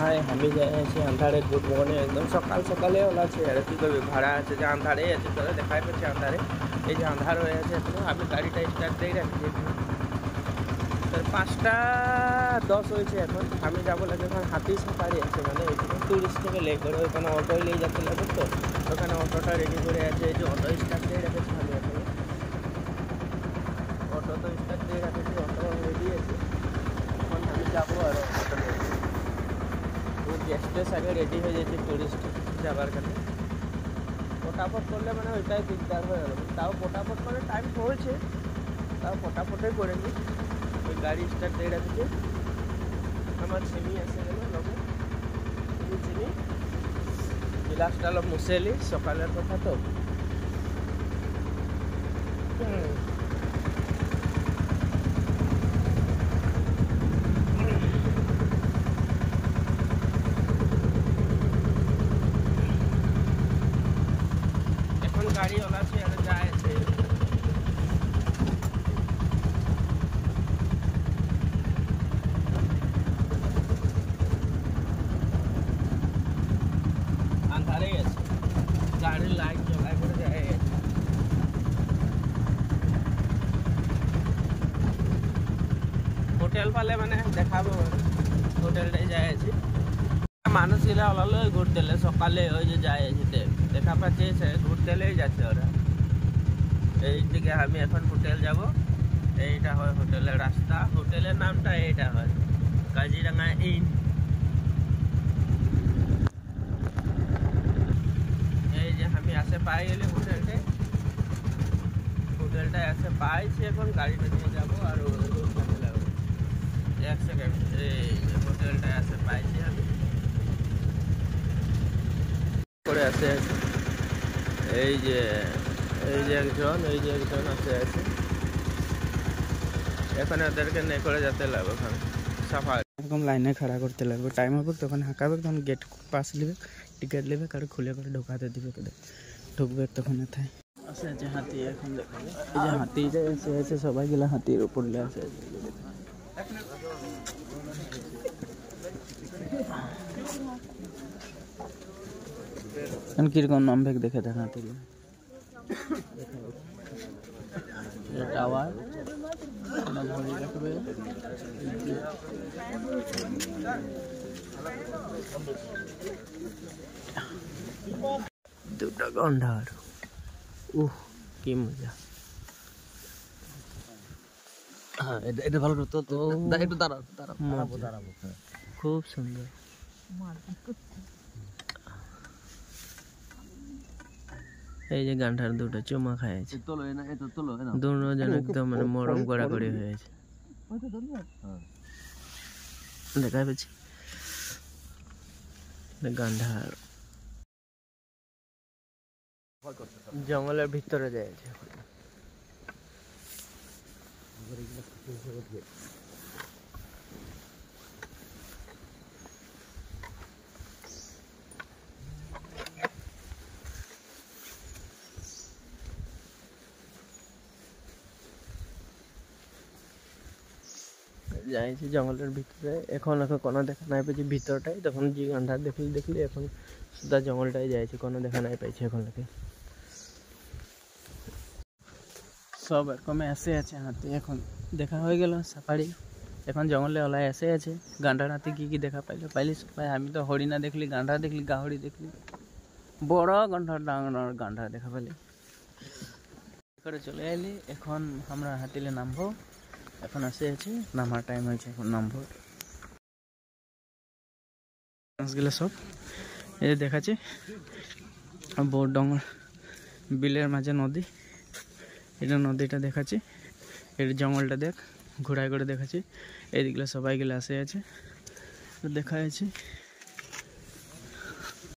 high আমি যাই আছি আন্ধারে গুড মর্নিং একদম সকাল সকালে ওলা আছে আর কি করবি ভাড়া আছে যে আন্ধারে আছে তোরা দেখাই পাচ্ছি আন্ধারে এই যে আন্ধার হয়ে আছে এখন আমি গাড়িটা স্টার্ট দিয়ে রাখছি তোর 5:10 হয়েছে এখন আমি যাবো লাগে এখন হাতি সাফারি আছে মানে ওইখানে টুরিস্ট থেকে লে করে ওখানে অটোয় নিয়ে যেতে লাগবে তো ওখানে অটোটা রেডি করে আছে এই যে অটো স্টার্ট দিয়ে রাখেছি আমি এখন অটো তো স্টার্ট দিয়ে রাখেছি অটো রেডি আছে এখন আমি যাবো আর অটো গেস্টের আগে রেডি হয়ে যাচ্ছে টুরিস্ট যাবার কাছে ফটাফট করলে মানে ওইটাই দিকদার হয়ে গেল তাও ফটাফট মানে টাইম হয়েছে তাও ফটাফটই করে নি ওই গাড়ি স্টার্ট দিয়ে রাখছে আমার চিনি এসে গেল লোকে চিনি গিলাসটা হলো মুছেলি সকালের কথা তো गाड़ी वाला से जाए से अंधारे गाड़ी लाइट जलाए पड़े जाए होटेल वाले मैंने देखा होटेल जाए मानस गला ओला घुरते सकाले जाए देखा पाचे घुरते जाते ओरा এইদিকে আমি এখন হোটেল যাব এইটা হয় হোটেলের রাস্তা হোটেলের নামটা এইটা হয় কাজিরাঙ্গা ইন এই যে আমি আসে পাই গেলে হোটেলটা আসে পাইছি এখন গাড়িটা নিয়ে যাব আর এক সেকেন্ড এই হোটেলটা আসে পাইছি আমি করে আসে এই যে একজন আছে এখানে ওদেরকে নিয়ে করে যেতে লাগবে ওখানে সাফারি এরকম লাইনে খাড়া করতে লাগবে টাইম হবে তখন হাঁকাবে তখন গেট পাস নেবে টিকিট নেবে কারো খুলে করে ঢোকাতে দিবে ঢুকবে তখন এথায় আসে আছে হাতি এখন দেখাবে এই যে হাতি যে এসে সবাই গেলে হাতির উপর আসে কিরকম নাম ভেগ দেখে দেখ হাতি টাওয়ার ঘড়ি রাখবে দুটা গন্ডার কি মজা হ্যাঁ এটা ভালো তো একটু দাঁড়াবো খুব সুন্দর এই যে গান্ধার দুটো চুমা খাইছে দুজন একদম মানে মরম কড়াকড়ি হয়েছে দেখা পেয়েছি গান্ধার জঙ্গলের ভিতরে যাইছে যাইছি জঙ্গলের ভিতরে এখন কোনো দেখা নাই পেয়েছি ভিতরটাই তখন যে গান্ধার দেখলি এখন সুদা জঙ্গলটাই যাইছি কোনো দেখা নাই পাইছি এখন লাগে সব এরকমে এসে আছে হাতি এখন দেখা হয়ে গেল সাফারি এখন জঙ্গলে ওলাই এসে আছে গান্ধার হাতি কি দেখা পাইলি সবাই আমি তো হরিণা দেখলি গান্ধার দেখলি গাহরি দেখলি বড় গান্ধার ডাঙর গান্ধার দেখা পাইলি করে চলে এলি এখন আমরা হাতিলে নামবো এখন আসে আছে নামার টাইম হয়েছে এখন নামবো গেলে সব এই দেখাচ্ছে বড় ডঙ্গর বিলের মাঝে নদী এটা নদীটা দেখাচ্ছি এটা জঙ্গলটা দেখ ঘোরায় করে দেখাচ্ছি এইদিকগুলো সবাই গেলে আসে আছে দেখা যাচ্ছে